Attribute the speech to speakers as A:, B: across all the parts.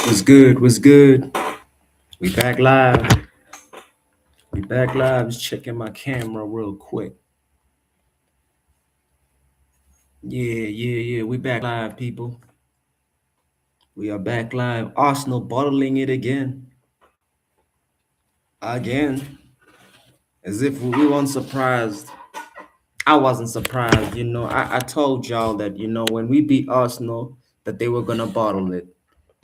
A: What's good? What's good? We back live. We back live. Just checking my camera real quick. Yeah. We back live, people. We are back live. Arsenal bottling it again. Again. As if we weren't surprised. I wasn't surprised. I told y'all that, when we beat Arsenal, that they were going to bottle it.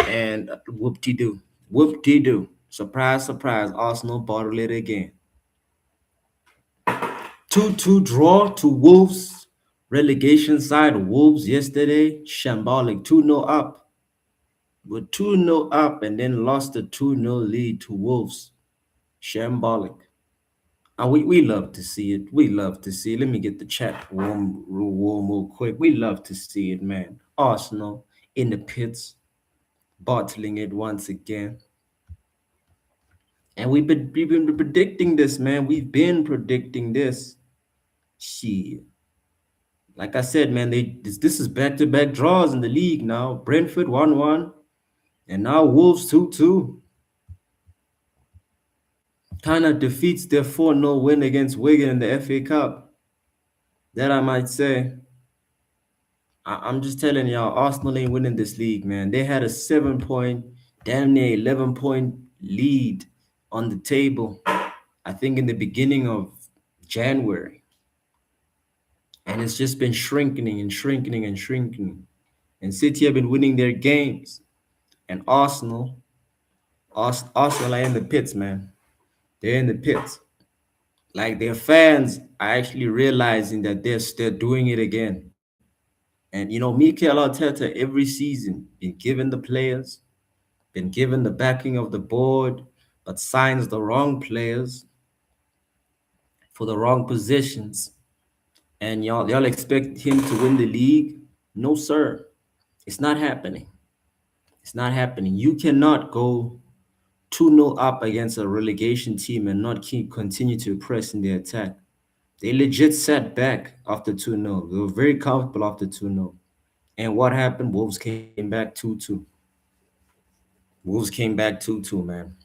A: And whoop-de-doo. Whoop-de-doo. Surprise, surprise. Arsenal bottle it again. 2-2 draw to Wolves. Relegation side Wolves yesterday. Shambolic 2-0 up. We're 2-0 up and then lost a 2-0 lead to Wolves. Shambolic. And we love to see it. We love to see it. Let me get the chat warm real quick. We love to see it, man. Arsenal in the pits, bottling it once again. And we've been predicting this, man. We've been predicting this. Shit. Like I said, man, this is back-to-back draws in the league now. Brentford 1-1, and now Wolves 2-2. Kind of defeats their 4-0 win against Wigan in the FA Cup. That I might say. I'm just telling y'all, Arsenal ain't winning this league, man. They had a 7-point, damn near 11-point lead on the table, I think in the beginning of January. And it's just been shrinking and shrinking and shrinking. And City have been winning their games. And Arsenal are in the pits, man. They're in the pits. Like their fans are actually realizing that they're doing it again. And Mikel Arteta every season been given the players, been given the backing of the board, but signs the wrong players for the wrong positions. And y'all expect him to win the league? No, sir. It's not happening. It's not happening. You cannot go 2-0 up against a relegation team and not continue to press in the attack. They legit sat back after 2-0. They were very comfortable after 2-0. And what happened? Wolves came back 2-2. Wolves came back 2-2, man.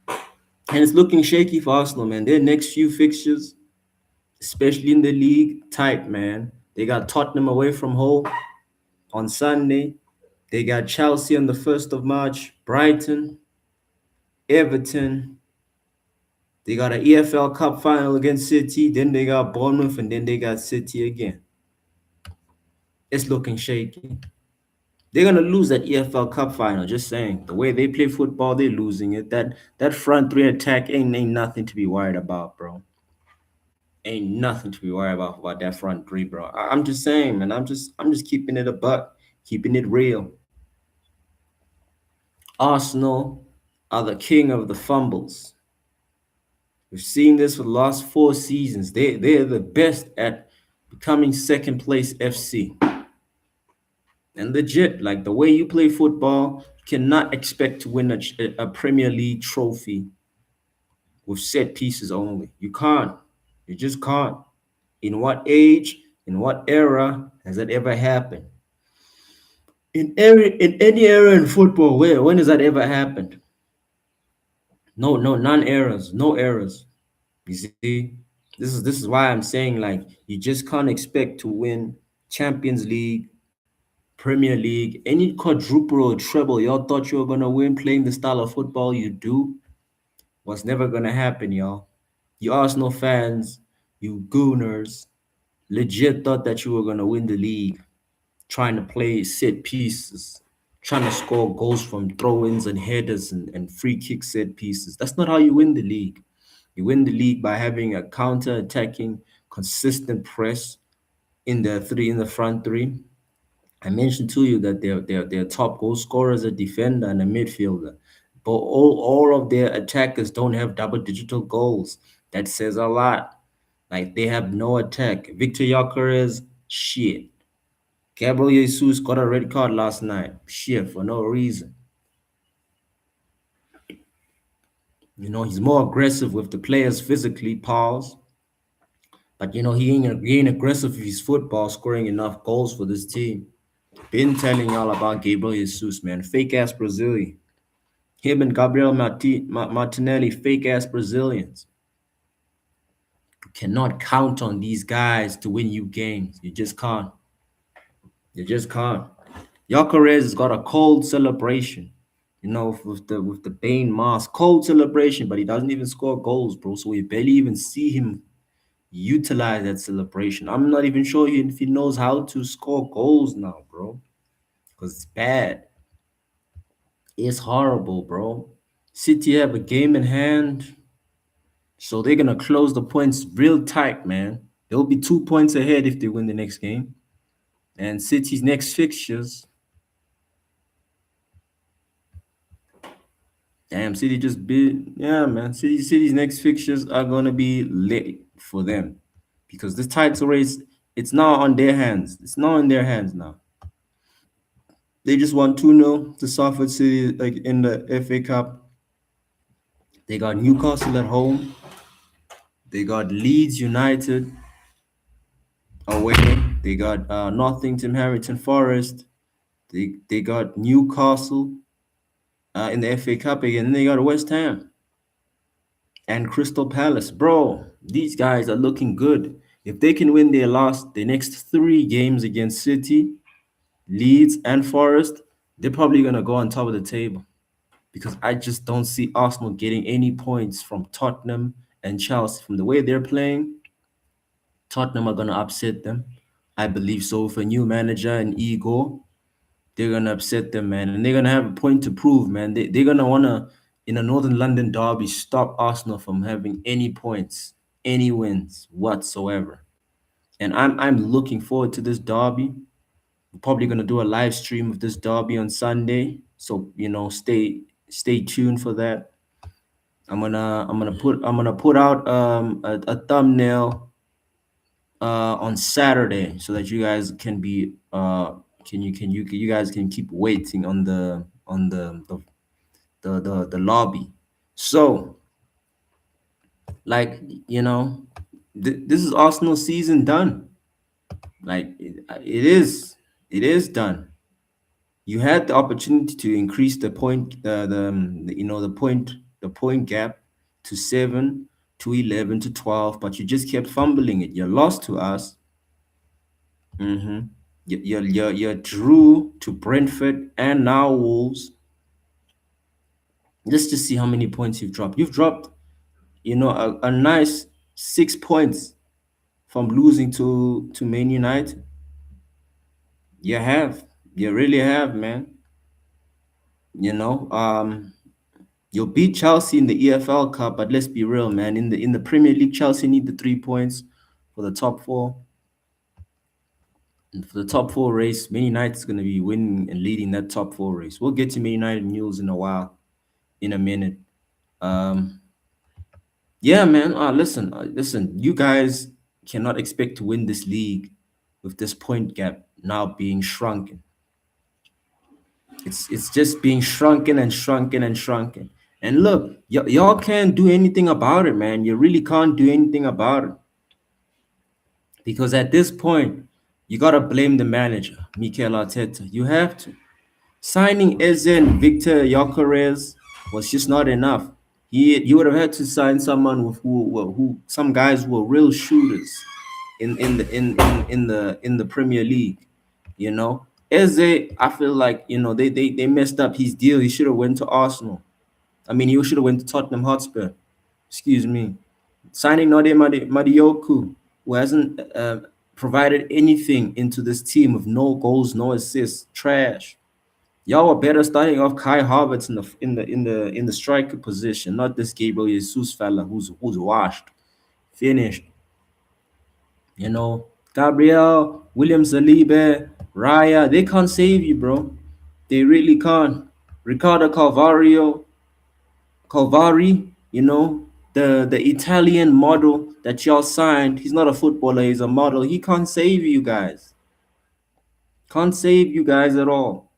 A: And it's looking shaky for Arsenal, man. Their next few fixtures, especially in the league, tight, man. They got Tottenham away from home on Sunday. They got Chelsea on the 1st of March, Brighton, Everton. They got an EFL Cup final against City. Then they got Bournemouth, and then they got City again. It's looking shaky. They're gonna lose that EFL Cup final. Just saying, the way they play football, they're losing it. That front three attack ain't nothing to be worried about, bro. Ain't nothing to be worried about that front three, bro. I'm just saying, man. I'm just keeping it a buck, keeping it real. Arsenal are the king of the fumbles. We've seen this for the last 4 seasons. They're the best at becoming second place FC. And legit, like the way you play football, you cannot expect to win a Premier League trophy with set pieces only. You can't. You just can't. In what age, in what era has that ever happened? In any era in football, when has that ever happened? No, none eras, no eras. You see, this is why I'm saying, like, you just can't expect to win Champions League, Premier League, any quadruple or treble y'all thought you were gonna win playing the style of football you do was never gonna happen, y'all. You Arsenal fans, you gooners, legit thought that you were gonna win the league, trying to play set pieces, trying to score goals from throw-ins and headers and free kick set pieces. That's not how you win the league. You win the league by having a counter-attacking, consistent press in the front three. I mentioned to you that their top goal scorer is a defender and a midfielder, but all of their attackers don't have double-digital goals. That says a lot. Like they have no attack. Victor Gyökeres, shit. Gabriel Jesus got a red card last night, shit, for no reason. He's more aggressive with the players physically, pause. But he ain't aggressive with his football, scoring enough goals for this team. Been telling y'all about Gabriel Jesus, man. Fake ass Brazilian. Him and Gabriel Martinelli, fake ass Brazilians. You cannot count on these guys to win you games. You just can't. You just can't. Gyökeres has got a cold celebration, with the Bane mask, cold celebration, but he doesn't even score goals, bro. So we barely even see him utilize that celebration. I'm not even sure if he knows how to score goals now, bro, because it's bad. It's horrible, bro. City have a game in hand, so they're gonna close the points real tight, man. They'll be 2 points ahead if they win the next game. And City's next fixtures, damn, City just beat. Yeah, man. City's next fixtures are gonna be lit for them because this title race, it's now on their hands. It's now in their hands now. They just won 2-0 to Salford City, like in the FA Cup. They got Newcastle at home. They got Leeds United away. They got Northampton Harrington Forest. They got Newcastle in the FA Cup again. And they got West Ham and Crystal Palace. Bro, these guys are looking good. If they can win their next 3 games against City, Leeds, and Forest, they're probably gonna go on top of the table. Because I just don't see Arsenal getting any points from Tottenham and Chelsea. From the way they're playing, Tottenham are gonna upset them. I believe so. With a new manager and Igor, they're gonna upset them, man, and they're gonna have a point to prove, man. They're gonna wanna, in a Northern London derby, stop Arsenal from having any points, any wins whatsoever. And I'm looking forward to this derby. We're probably gonna do a live stream of this derby on Sunday, so stay tuned for that. I'm gonna put out a thumbnail on Saturday so that you guys can be you guys can keep waiting on the lobby. So like this is Arsenal season done. Like it is done. You had the opportunity to increase the point the point gap to 7 to 11 to 12, but you just kept fumbling it. You lost to us. Mm-hmm. You drew to Brentford and now Wolves. Just to see how many points you've dropped. You've dropped, a nice 6 points from losing to Man United. You have. You really have, man. You know, you'll beat Chelsea in the EFL Cup, but let's be real, man. In the Premier League, Chelsea need the 3 points for the top four. And for the top four race, Man United is going to be winning and leading that top four race. We'll get to Man United news in a while, in a minute. Yeah, man. Listen. You guys cannot expect to win this league with this point gap now being shrunken. It's just being shrunken and shrunken and shrunken. And look, y'all can't do anything about it, man. You really can't do anything about it because at this point, you gotta blame the manager, Mikel Arteta. You have to. Signing Ezen Victor Gyökeres was just not enough. You would have had to sign someone with who some guys who were real shooters in the Premier League. Eze, I feel like they messed up his deal. He should have went to Arsenal. I mean, he should have went to Tottenham Hotspur. Excuse me. Signing Node Madioku, who hasn't provided anything into this team with no goals, no assists, trash. Y'all were better starting off Kai Havertz in the striker position, not this Gabriel Jesus fella who's washed, finished. Gabriel, William Saliba, Raya, they can't save you, bro. They really can't. Ricardo Calvari, the Italian model that y'all signed. He's not a footballer, he's a model. He can't save you guys. Can't save you guys at all.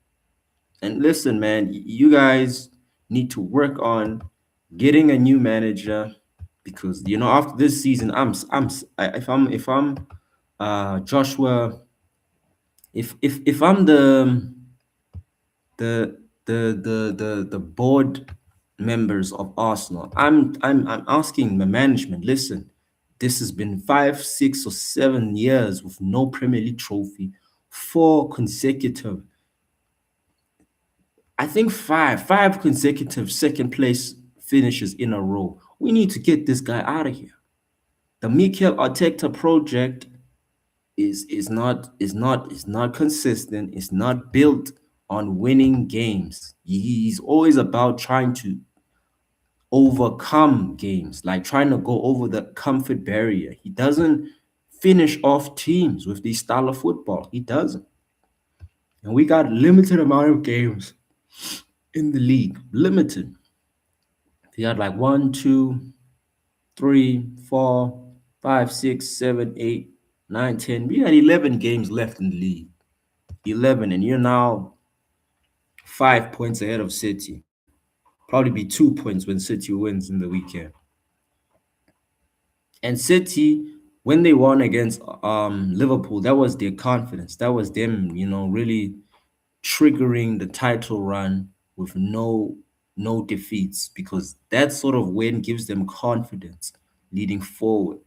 A: And listen, man, you guys need to work on getting a new manager because after this season, if I'm Joshua, if I'm the the board members of Arsenal. I'm asking the management, listen, this has been 5, 6, or 7 years with no Premier League trophy, four consecutive, I think five consecutive second place finishes in a row. We need to get this guy out of here. The Mikel Arteta project is not consistent. It's not built on winning games. He's always about trying to overcome games, like trying to go over the comfort barrier. He doesn't finish off teams with this style of football. He doesn't. And we got limited amount of games in the league. Limited. We got like 1, 2, 3, 4, 5, 6, 7, 8, 9, 10. We got 11 games left in the league. 11, and you're now 5 points ahead of City. Probably be 2 points when City wins in the weekend. And City, when they won against Liverpool, that was their confidence. That was them, really triggering the title run with no defeats, because that sort of win gives them confidence leading forward.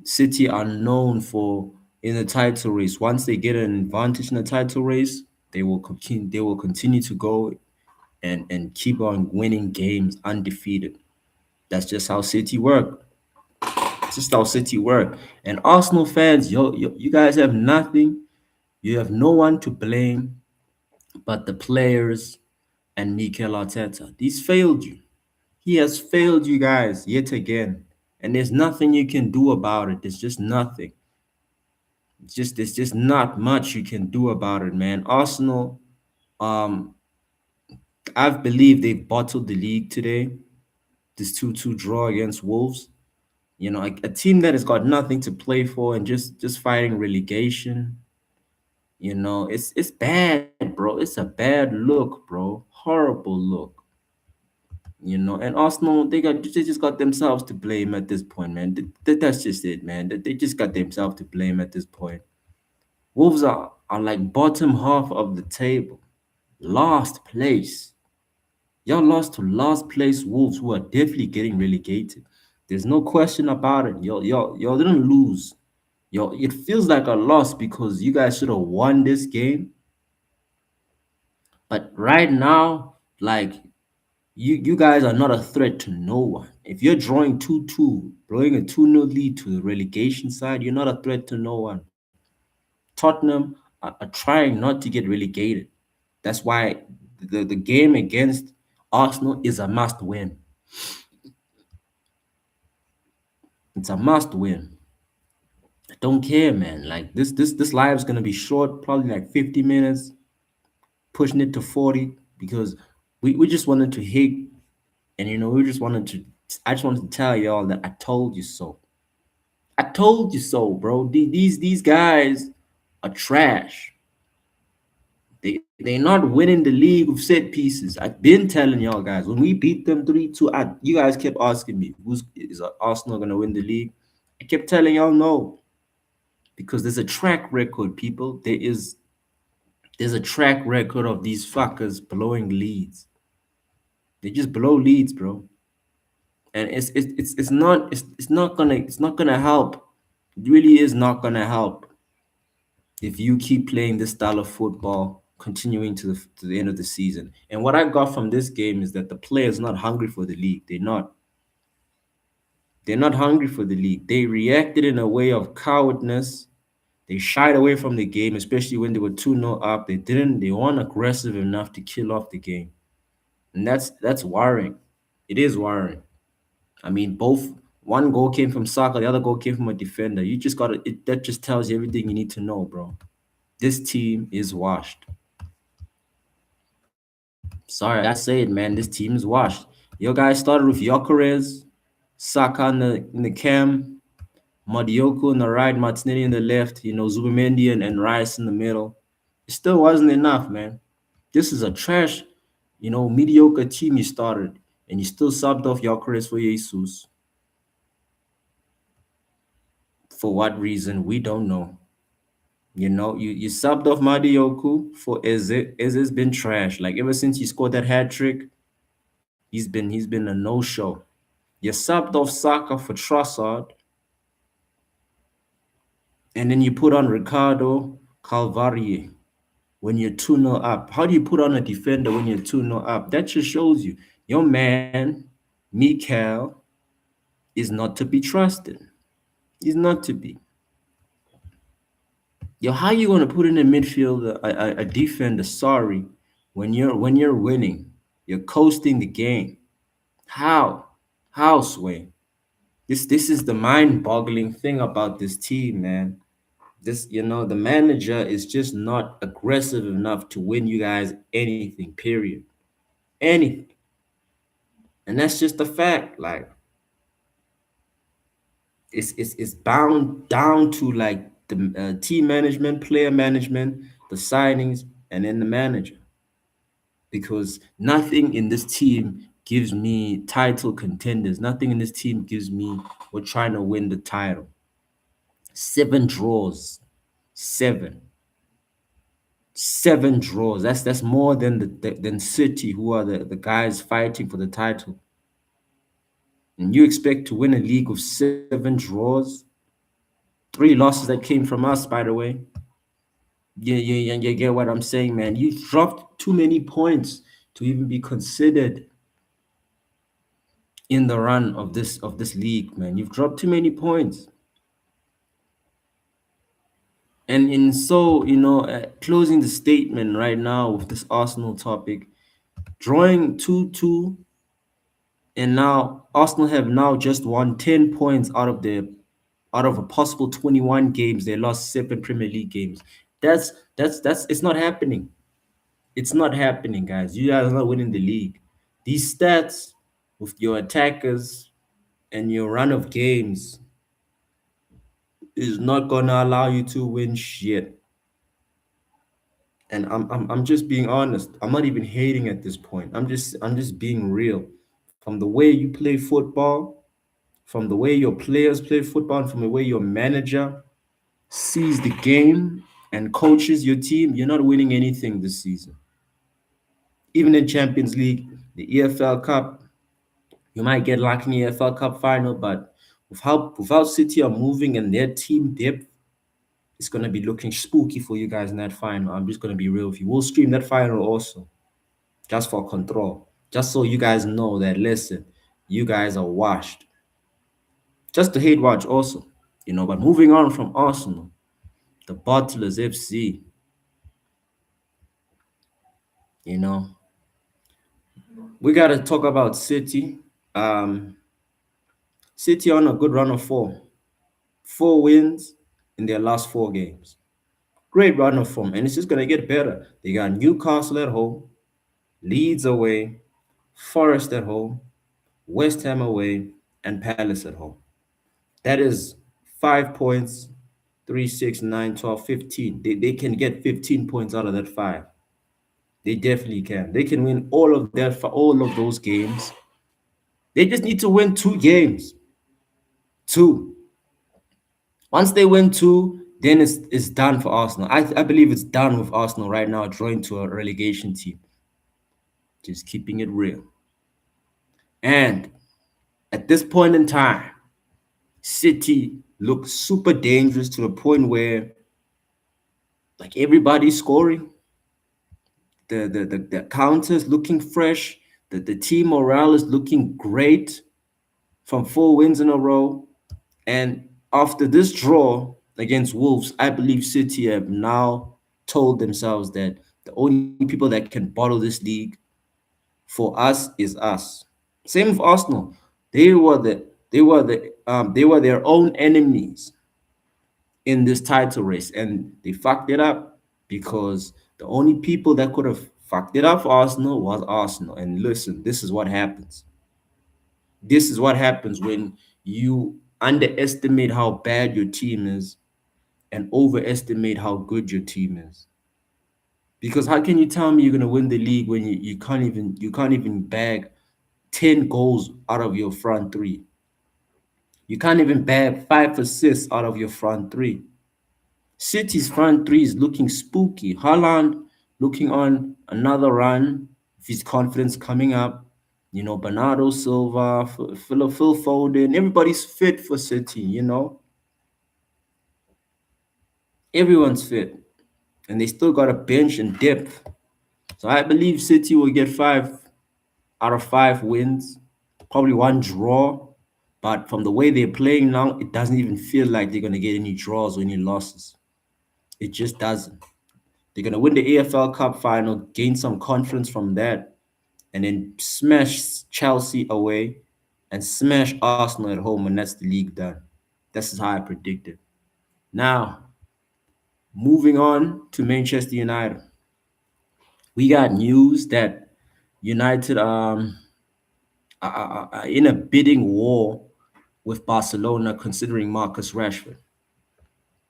A: City are known for in the title race. Once they get an advantage in the title race, they will continue. They will continue to go and keep on winning games undefeated. That's just how City work. It's just how City work. And Arsenal fans, you guys have nothing. You have no one to blame but the players and Mikel Arteta. He's failed you. He has failed you guys yet again. And there's nothing you can do about it. There's just nothing. There's just not much you can do about it, man. Arsenal, um, I believe they've bottled the league today. This 2-2 draw against Wolves. A team that has got nothing to play for and just fighting relegation. It's bad, bro. It's a bad look, bro. Horrible look. And Arsenal, they just got themselves to blame at this point, man. That's just it, man. They just got themselves to blame at this point. Wolves are like bottom half of the table, last place. Y'all lost to last place Wolves, who are definitely getting relegated. There's no question about it. Y'all didn't lose. It feels like a loss because you guys should have won this game. But right now, like you guys are not a threat to no one. If you're drawing 2-2, blowing a 2-0 lead to the relegation side, you're not a threat to no one. Tottenham are trying not to get relegated. That's why the game against Arsenal is a must win. It's a must win. I don't care, man. Like this live is gonna be short, probably like 50 minutes, pushing it to 40, because we just wanted to hit, and we just wanted to. I just wanted to tell y'all that I told you so. I told you so, bro. These guys are trash. They're not winning the league with set pieces. I've been telling y'all guys when we beat them 3-2. You guys kept asking me, is Arsenal gonna win the league? I kept telling y'all no, because there's a track record, people. There's a track record of these fuckers blowing leads. They just blow leads, bro. And it's not gonna help. It really is not gonna help if you keep playing this style of football, continuing to the end of the season. And what I got from this game is that the players not hungry for the league. They're not. They're not hungry for the league. They reacted in a way of cowardness. They shied away from the game, especially when they were 2-0 up. They weren't aggressive enough to kill off the game. And that's worrying. It is worrying. I mean, both one goal came from Saka, the other goal came from a defender. You just gotta that just tells you everything you need to know, bro. This team is washed. Sorry, I say it, man. This team is washed. Your guys started with Gyökeres, Saka in the cam, Madioko on the right, Martinelli in the left, Zubimendi and Rice in the middle. It still wasn't enough, man. This is a trash, mediocre team you started, and you still subbed off Gyökeres for Jesus. For what reason? We don't know. You subbed off Madioku for Eze. Eze's been trash. Like ever since he scored that hat trick, he's been a no show. You subbed off Saka for Trossard, and then you put on Ricardo Calvario when you're 2-0 up. How do you put on a defender when you're 2-0 up? That just shows you your man, Mikel, is not to be trusted. He's not to be. Yo, how you gonna put in a midfield a defender? Sorry, when you're winning, you're coasting the game. How? How, Sway? This is the mind-boggling thing about this team, man. The manager is just not aggressive enough to win you guys anything. Period. Anything, and that's just a fact. Like it's bound down to like the team management, player management, the signings, and then the manager. Because nothing in this team gives me title contenders. Nothing in this team gives me we're trying to win the title. 7 draws, seven, 7 draws. That's more than than City, who are the guys fighting for the title. And you expect to win a league with 7 draws, 3 losses that came from us, by the way. You get what I'm saying, man. You dropped too many points to even be considered in the run of this league, man. You've dropped too many points. And in so, closing the statement right now with this Arsenal topic, drawing 2-2, and now Arsenal have now just won 10 points out of a possible 21 games. They lost 7 Premier League games. That's it's not happening. It's not happening, guys. You guys are not winning the league. These stats with your attackers and your run of games is not gonna allow you to win shit. And I'm just being honest. I'm not even hating at this point. I'm just being real. From the way you play football, from the way your players play football, and from the way your manager sees the game and coaches your team, you're not winning anything this season. Even in Champions League, the EFL Cup, you might get lucky in the EFL Cup final, but without City are moving and their team depth, it's gonna be looking spooky for you guys in that final. I'm just gonna be real with you. We'll stream that final also, just for control, just so you guys know that listen, you guys are washed. Just to hate watch also, But moving on from Arsenal, the Butlers FC, you know, we gotta talk about City. Um, City on a good run of four wins in their last 4 games. Great run of form, and it's just gonna get better. They got Newcastle at home, Leeds away, Forest at home, West Ham away, and Palace at home. That is 5 points, 3, 6, 9, 12, 15. They can get 15 points out of that five. They definitely can. They can win all of those games. They just need to win 2 games. Two. Once they win two, then it's done for Arsenal. I believe it's done with Arsenal right now, drawing to a relegation team. Just keeping it real. And at this point in time, City looks super dangerous to the point where like everybody's scoring. The counters looking fresh. The team morale is looking great from 4 wins in a row. And after this draw against Wolves, I believe City have now told themselves that the only people that can bottle this league for us is us. Same with Arsenal. They were their own enemies in this title race, and they fucked it up because the only people that could have fucked it up for Arsenal was Arsenal. And listen, this is what happens. This is what happens when you underestimate how bad your team is and overestimate how good your team is. Because how can you tell me you're gonna win the league when you can't even bag 10 goals out of your front three? You can't even bag 5 assists out of your front three. City's front three is looking spooky. Haaland looking on another run with his confidence coming up. Bernardo Silva, Phil Foden, everybody's fit for City. Everyone's fit, and they still got a bench and depth. So I believe City will get 5 out of 5 wins, probably one draw. But from the way they're playing now, it doesn't even feel like they're gonna get any draws or any losses. It just doesn't. They're gonna win the AFL Cup final, gain some confidence from that, and then smash Chelsea away and smash Arsenal at home, and that's the league done. This is how I predict it. Now, moving on to Manchester United, we got news that United are in a bidding war with Barcelona, considering Marcus Rashford.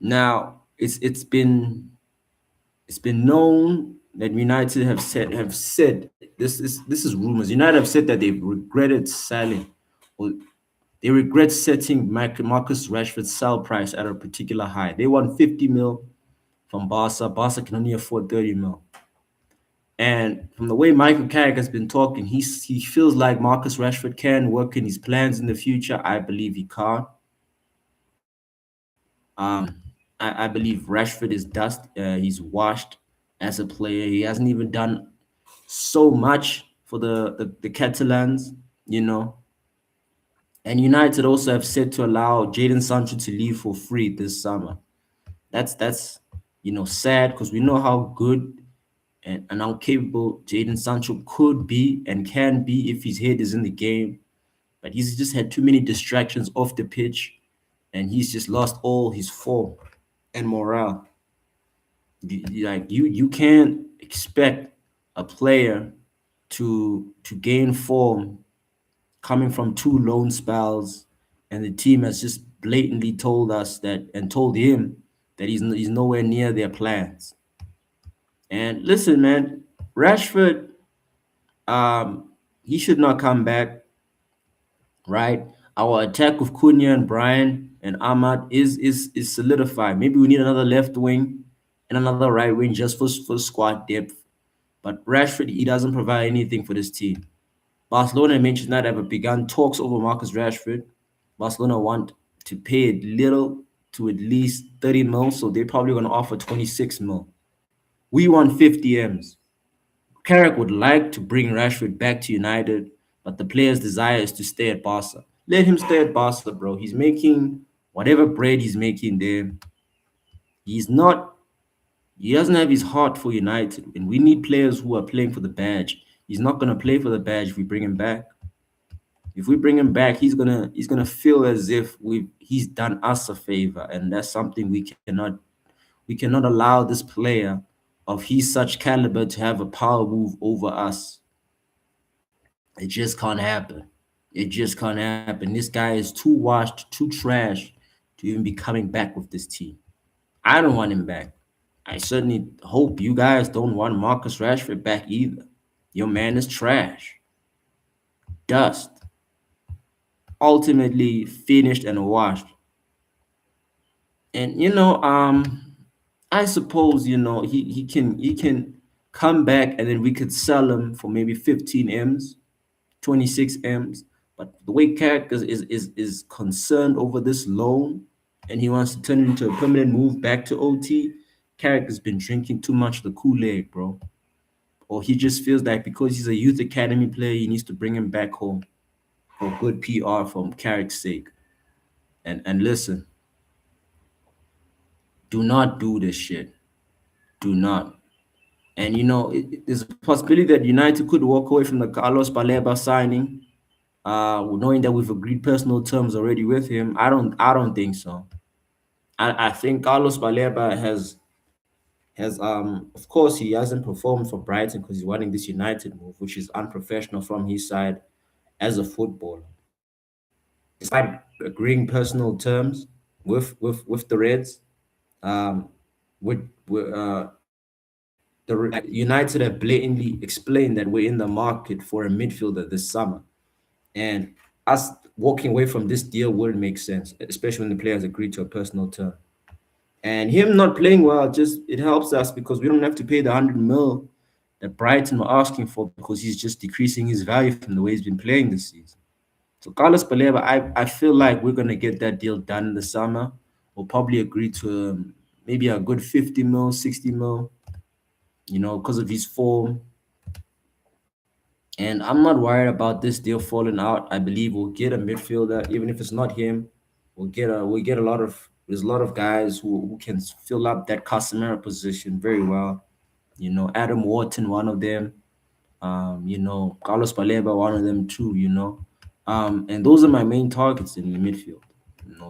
A: Now, it's been known that United have said this is rumors. United have said that they've regretted selling, or they regret setting Marcus Rashford's sell price at a particular high. They want 50 mil from Barca. Barca can only afford 30 mil. And from the way Michael Carrick has been talking, he feels like Marcus Rashford can work in his plans in the future. I believe he can't. I believe Rashford is dust. He's washed as a player. He hasn't even done so much for the Catalans, you know. And United also have said to allow Jadon Sancho to leave for free this summer. That's sad because we know how good and how capable Jadon Sancho could be and can be if his head is in the game. But he's just had too many distractions off the pitch, and he's just lost all his form and morale. You can't expect a player to gain form coming from two loan spells, and the team has just blatantly told us that and told him that he's nowhere near their plans. And listen, man, Rashford, he should not come back, right? Our attack with Cunha and Brian and Ahmad is solidified. Maybe we need another left wing and another right wing just for squad depth. But Rashford, he doesn't provide anything for this team. Barcelona and Manchester United have begun talks over Marcus Rashford. Barcelona want to pay a little to at least 30 mil, so they're probably going to offer 26 mil. We want 50 M's. Carrick would like to bring Rashford back to United, but the player's desire is to stay at Barca. Let him stay at Barca, bro. He's making whatever bread he's making there. He's not, he doesn't have his heart for United, and we need players who are playing for the badge. He's not gonna play for the badge if we bring him back. If we bring him back, he's gonna feel as if he's done us a favor, and that's something we cannot allow this player of his such caliber to have a power move over us. It just can't happen. It just can't happen. This guy is too washed, too trash to even be coming back with this team. I don't want him back. I certainly hope you guys don't want Marcus Rashford back either. Your man is trash. Dust. Ultimately finished and washed. And I suppose he can come back and then we could sell him for maybe 15 M's, 26 M's. But the way Carrick is concerned over this loan and he wants to turn it into a permanent move back to OT, Carrick has been drinking too much of the Kool-Aid, bro. Or he just feels like because he's a youth academy player, he needs to bring him back home for good PR for Carrick's sake. And listen, do not do this shit. Do not. And there's a possibility that United could walk away from the Carlos Baleba signing, knowing that we've agreed personal terms already with him. I don't think so. I think Carlos Baleba has of course he hasn't performed for Brighton because he's wanting this United move, which is unprofessional from his side as a footballer. Despite agreeing personal terms with the Reds, um, with United have blatantly explained that we're in the market for a midfielder this summer, and us walking away from this deal wouldn't make sense, especially when the players agreed to a personal term. And him not playing well, just it helps us because we don't have to pay the 100 mil that Brighton were asking for because he's just decreasing his value from the way he's been playing this season. So Carlos Baleba, I feel like we're gonna get that deal done in the summer. We'll probably agree to maybe a good 50 mil, 60 mil, because of his form. And I'm not worried about this deal falling out. I believe we'll get a midfielder, even if it's not him. We'll get a lot of there's a lot of guys who can fill up that Casemiro position very well. Adam Wharton, one of them. Carlos Baleba, one of them too. And those are my main targets in the midfield.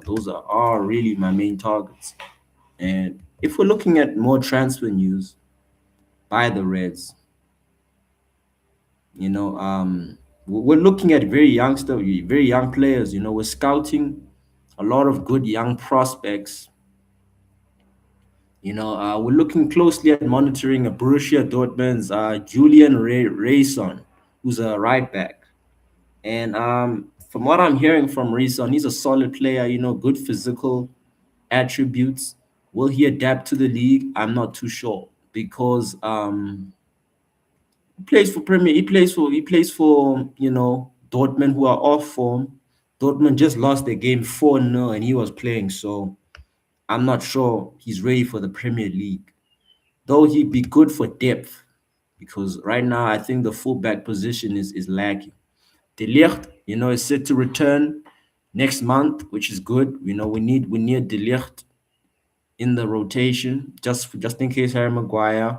A: Those are really my main targets. And if we're looking at more transfer news by the Reds, we're looking at very young players. We're scouting a lot of good young prospects. We're looking closely at monitoring a Borussia Dortmund's Julian Rayson, who's a right back. And from what I'm hearing from Rayson, he's a solid player. Good physical attributes. Will he adapt to the league? I'm not too sure because he plays for Dortmund, who are off form. Dortmund just lost the game 4-0 and he was playing, so I'm not sure he's ready for the Premier League. Though he'd be good for depth because right now I think the fullback position is lacking. De Ligt, is set to return next month, which is good. We need De Ligt in the rotation just in case Harry Maguire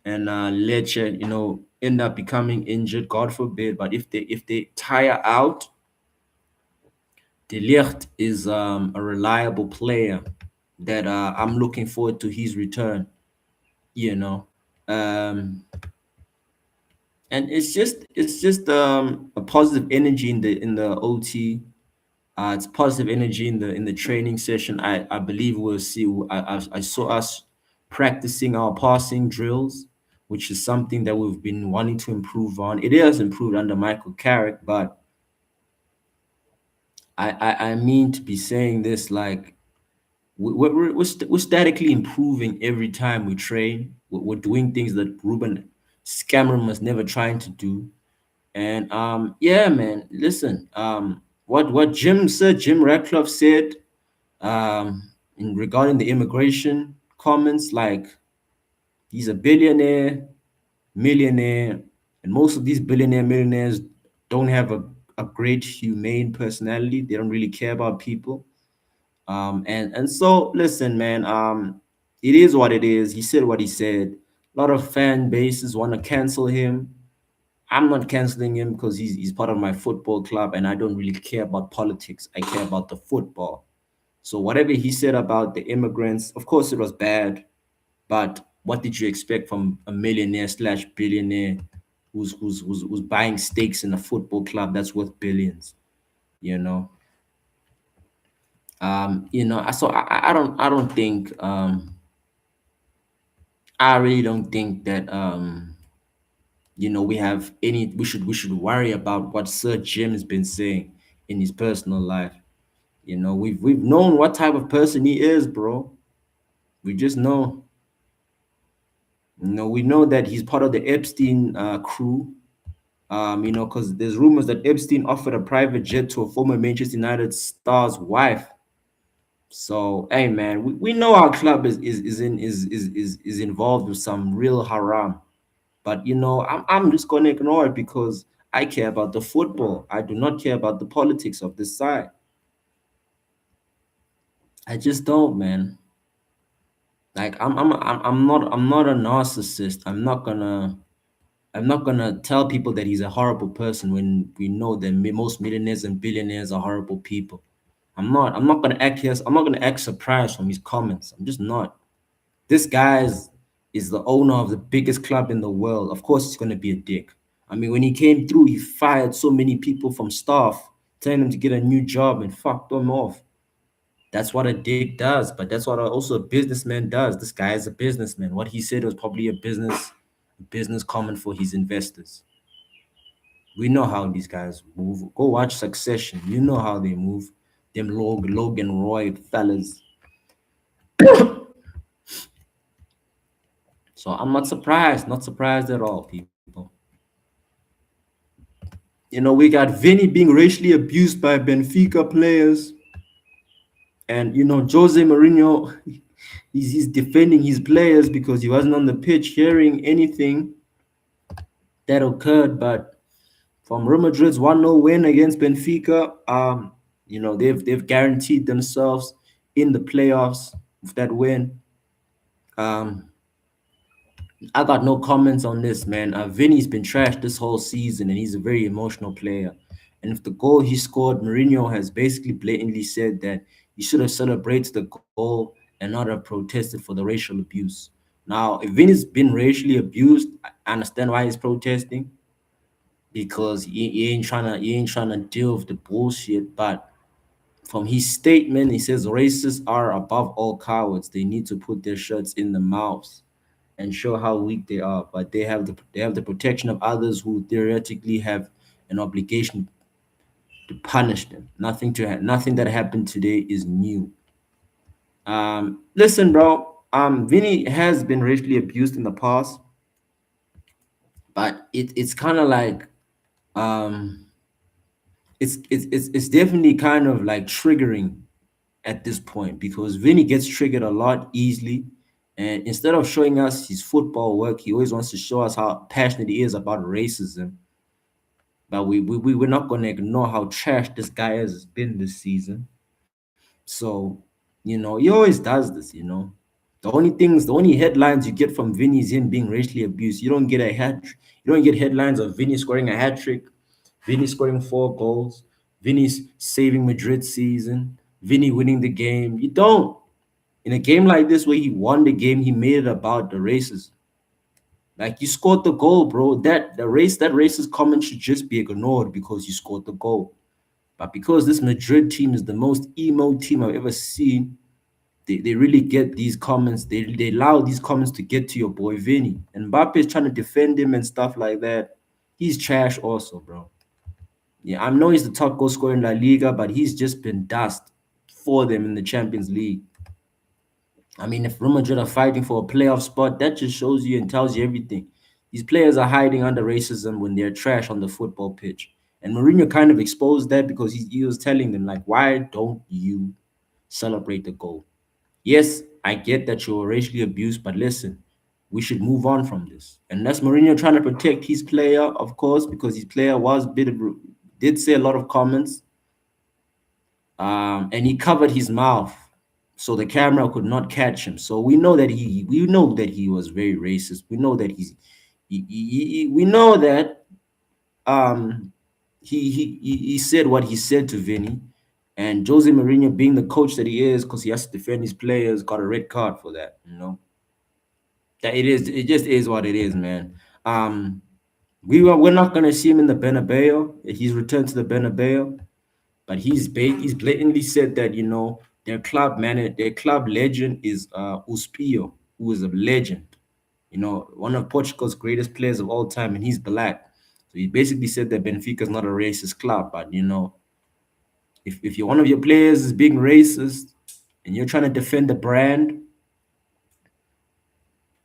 A: and Lecce, end up becoming injured, God forbid. But if they tire out, De Ligt is a reliable player that I'm looking forward to his return. You know, um, and it's just a positive energy in the OT. It's positive energy in the training session. I believe we'll see. I saw us practicing our passing drills, which is something that we've been wanting to improve on. It has improved under Michael Carrick, but I mean to be saying this like we're statically improving every time we train. We're doing things that Ruben Scammer was never trying to do. And yeah, man, listen, what Jim Ratcliffe said in regarding the immigration comments, like he's a billionaire, millionaire, and most of these billionaire millionaires don't have a great humane personality. They don't really care about people. And so listen, man, it is what it is. He said what he said. A lot of fan bases want to cancel him. I'm not canceling him because he's part of my football club and I don't really care about politics. I care about the football. So whatever he said about the immigrants, of course it was bad, but what did you expect from a millionaire slash billionaire who's buying stakes in a football club that's worth billions, you know? So I don't think I really don't think that we should worry about what Sir Jim has been saying in his personal life. We've known what type of person he is, bro. We just know. We know that he's part of the Epstein crew. Because there's rumors that Epstein offered a private jet to a former Manchester United star's wife. So, hey, man, we know our club is involved with some real haram. But I'm just gonna ignore it because I care about the football. I do not care about the politics of this side. I just don't, man. Like I'm not a narcissist. I'm not gonna tell people that he's a horrible person when we know that most millionaires and billionaires are horrible people. I'm not gonna act here. I'm not gonna act surprised from his comments. I'm just not. This guy is the owner of the biggest club in the world. Of course, he's gonna be a dick. I mean, when he came through, he fired so many people from staff, telling them to get a new job and fucked them off. That's what a dick does, but that's what also a businessman does. This guy is a businessman. What he said was probably a business comment for his investors. We know how these guys move. Go watch Succession. You know how they move. Them Logan Roy fellas. So I'm not surprised, not surprised at all, people. We got Vinny being racially abused by Benfica players, and Jose Mourinho, he's defending his players because he wasn't on the pitch hearing anything that occurred. But from Real Madrid's 1-0 win against Benfica, they've guaranteed themselves in the playoffs with that win. Um, I got no comments on this, man. Vinny's been trashed this whole season, and he's a very emotional player. And if the goal he scored, Mourinho has basically blatantly said that he should have celebrated the goal and not have protested for the racial abuse. Now, if Vinny's been racially abused, I understand why he's protesting because he ain't trying to deal with the bullshit. But from his statement, he says racists are above all cowards. They need to put their shirts in the mouths and show how weak they are, but they have the protection of others who theoretically have an obligation to punish them. Nothing that happened today is new. Listen, bro. Vinny has been racially abused in the past, but it's kind of like um, it's definitely kind of like triggering at this point because Vinny gets triggered a lot easily. And instead of showing us his football work, he always wants to show us how passionate he is about racism. But we're not going to ignore how trash this guy has been this season. So, he always does this. The only headlines you get from Vinny is him being racially abused. You don't get headlines of Vinny scoring a hat trick, Vinny scoring 4 goals, Vinny's saving Madrid season, Vinny winning the game. You don't. In a game like this where he won the game, he made it about the races. Like you scored the goal, bro. That racist comment should just be ignored because you scored the goal. But because this Madrid team is the most emo team I've ever seen, they really get these comments. They allow these comments to get to your boy Vinny. And Mbappe is trying to defend him and stuff like that. He's trash also, bro. Yeah, I know he's the top goal scorer in La Liga, but he's just been dust for them in the Champions League. I mean, if Real Madrid are fighting for a playoff spot, that just shows you and tells you everything. These players are hiding under racism when they're trash on the football pitch. And Mourinho kind of exposed that because he was telling them, like, why don't you celebrate the goal? Yes, I get that you were racially abused, but listen, we should move on from this. And that's Mourinho trying to protect his player, of course, because his player did say a lot of comments, and he covered his mouth so the camera could not catch him. So we know that he was very racist. We know that we know that um he said what he said to Vinny, and Jose Mourinho, being the coach that he is, because he has to defend his players, got a red card for that. That it just is what it is, man. We're not gonna see him in the Bernabeu. He's returned to the Bernabeu. But he's blatantly said that their club legend is Uspio, who is a legend, one of Portugal's greatest players of all time, and he's black. So he basically said that Benfica is not a racist club, but if one of your players is being racist and you're trying to defend the brand,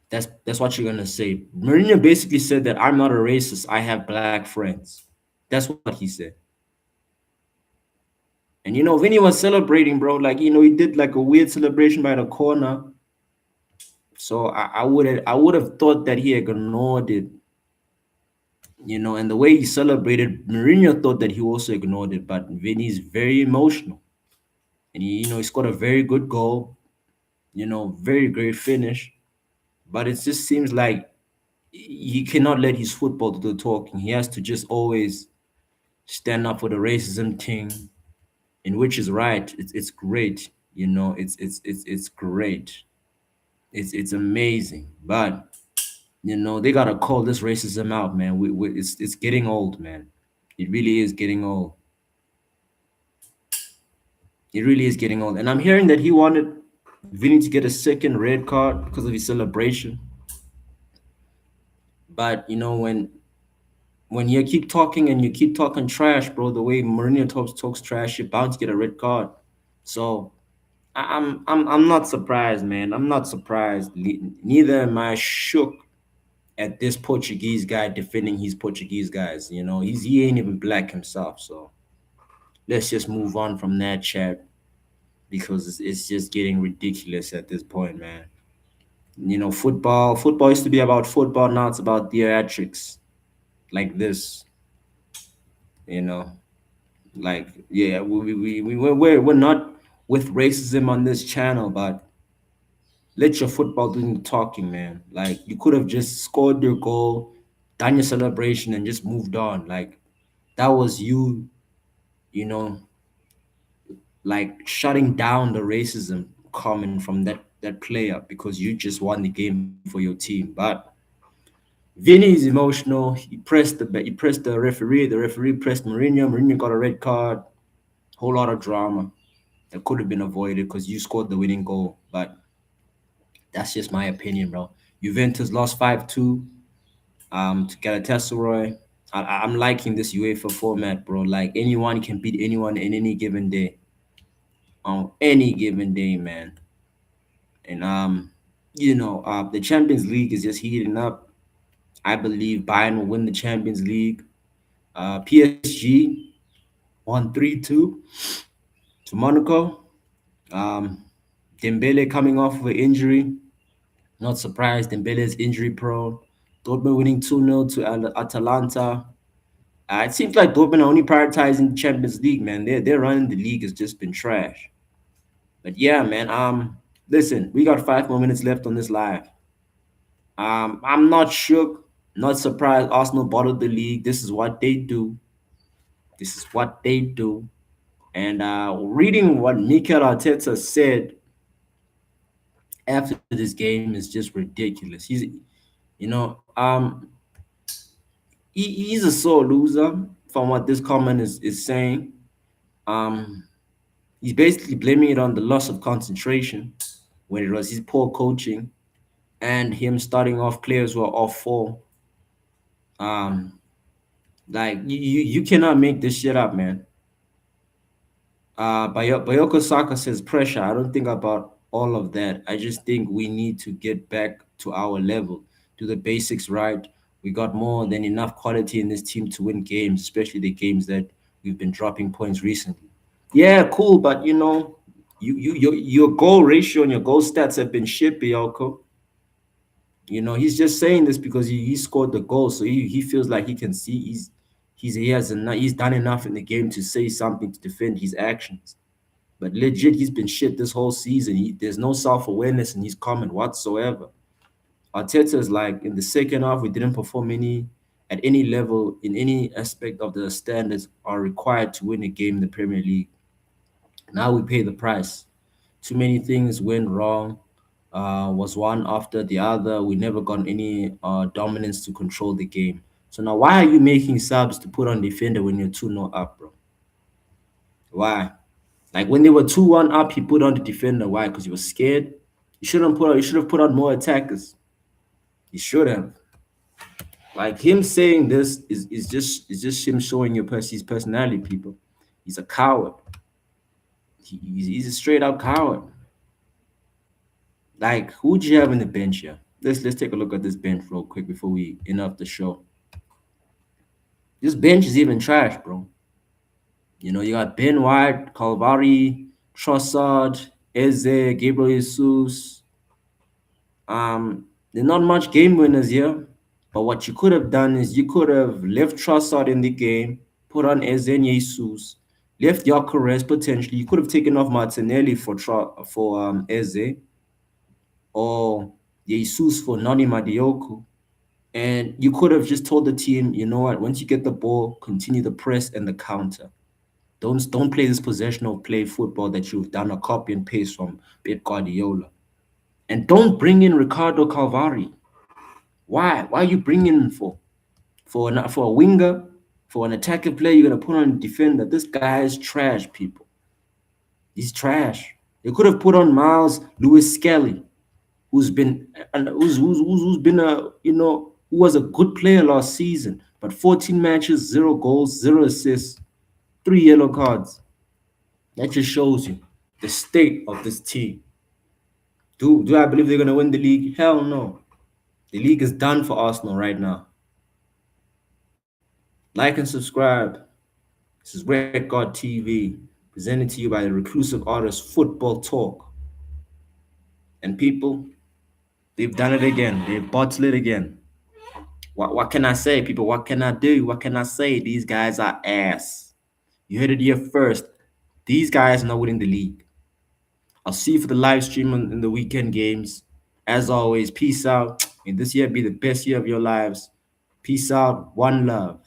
A: that's what you're gonna say. Mourinho basically said that I'm not a racist, I have black friends. That's what he said. And Vinny was celebrating, bro. Like, he did like a weird celebration by the corner. So I would have thought that he ignored it. And the way he celebrated, Mourinho thought that he also ignored it, but Vinny's very emotional. And he scored a very good goal, very great finish. But it just seems like he cannot let his football do the talking. He has to just always stand up for the racism thing, in which is right. It's great. It's great. It's amazing. But they gotta call this racism out, man. It's getting old, man. It really is getting old. It really is getting old. And I'm hearing that he wanted Vinny to get a second red card because of his celebration. But when you keep talking and you keep talking trash, bro, the way Mourinho talks trash, you're bound to get a red card. So I'm not surprised, man. I'm not surprised. Neither am I shook at this Portuguese guy defending his Portuguese guys. You know, he ain't even black himself. So let's just move on from that chat because it's just getting ridiculous at this point, man. You know, football used to be about football. Now it's about theatrics like this. You know, like yeah, we're not with racism on this channel, but let your football do the talking, man. Like you could have just scored your goal, done your celebration, and just moved on. Like that was you, you know, like shutting down the racism coming from that player because you just won the game for your team. But Vinny is emotional. He pressed the referee. The referee pressed Mourinho. Mourinho got a red card. Whole lot of drama that could have been avoided because you scored the winning goal. But that's just my opinion, bro. Juventus lost 5-2 to Galatasaray. I'm liking this UEFA format, bro. Like anyone can beat anyone in any given day, on any given day, man. And the Champions League is just heating up. I believe Bayern will win the Champions League. PSG won 3-2 to Monaco. Um, Dembele coming off of an injury. Not surprised. Dembele is injury prone. Dortmund winning 2-0 to Atalanta. It seems like Dortmund are only prioritizing the Champions League, man. They're running the league has just been trash. But yeah, man. Listen, we got 5 more minutes left on this live. I'm not shook, not surprised. Arsenal bottled the league. This is what they do. This is what they do. And reading what Mikel Arteta said after this game is just ridiculous. He's a sore loser from what this comment is saying. Um, he's basically blaming it on the loss of concentration when it was his poor coaching and him starting off players who are off form. Um, like you cannot make this shit up, man. Bayoko Saka says pressure. I don't think about all of that. I just think we need to get back to our level, do the basics right. We got more than enough quality in this team to win games, especially the games that we've been dropping points recently. Yeah, cool, but your goal ratio and your goal stats have been shit, Bayoko. He's just saying this because he scored the goal, so he feels like he can see he's done enough in the game to say something to defend his actions. But legit, he's been shit this whole season. There's no self-awareness in his comment whatsoever. Arteta is like, in the second half, we didn't perform at any level in any aspect of the standards are required to win a game in the Premier League. Now we pay the price. Too many things went wrong. Was one after the other. We never got any dominance to control the game. So now, why are you making subs to put on defender when you're 2-0 up, bro? Why? Like when they were 2-1 up, he put on the defender. Why? Because he was scared. You should have put on more attackers. You should have. Like him saying this is just him showing his personality, people. He's a coward. He's a straight up coward. Like, who'd you have in the bench here? Let's take a look at this bench real quick before we end up the show. This bench is even trash, bro. You got Ben White, Calvary, Trossard, Eze, Gabriel Jesus. They're not much game winners here. But what you could have done is you could have left Trossard in the game, put on Eze and Jesus, left Gyökeres potentially. You could have taken off Martinelli for Eze or Jesus for Noni Madioku. And you could have just told the team, you know what, once you get the ball, continue the press and the counter. Don't play this possessional play football that you've done a copy and paste from Pep Guardiola. And don't bring in Ricardo Calvari. Why? Why are you bringing him for a winger, for an attacking player? You're gonna put on a defender. This guy is trash, people. He's trash. You could have put on Miles Lewis Skelly, who's been who was a good player last season, but 14 matches, 0 goals, 0 assists, 3 yellow cards. That just shows you. the state of this team. Do I believe they're gonna win the league? Hell no. The league is done for Arsenal right now. Like and subscribe. This is Red God TV, presented to you by the Reclusive Artist Football Talk. And people, they've done it again. They've bottled it again. What can I say, people? What can I do? What can I say? These guys are ass. You heard it here first. These guys are not winning the league. I'll see you for the live stream in the weekend games. As always, peace out. May this year be the best year of your lives. Peace out. One love.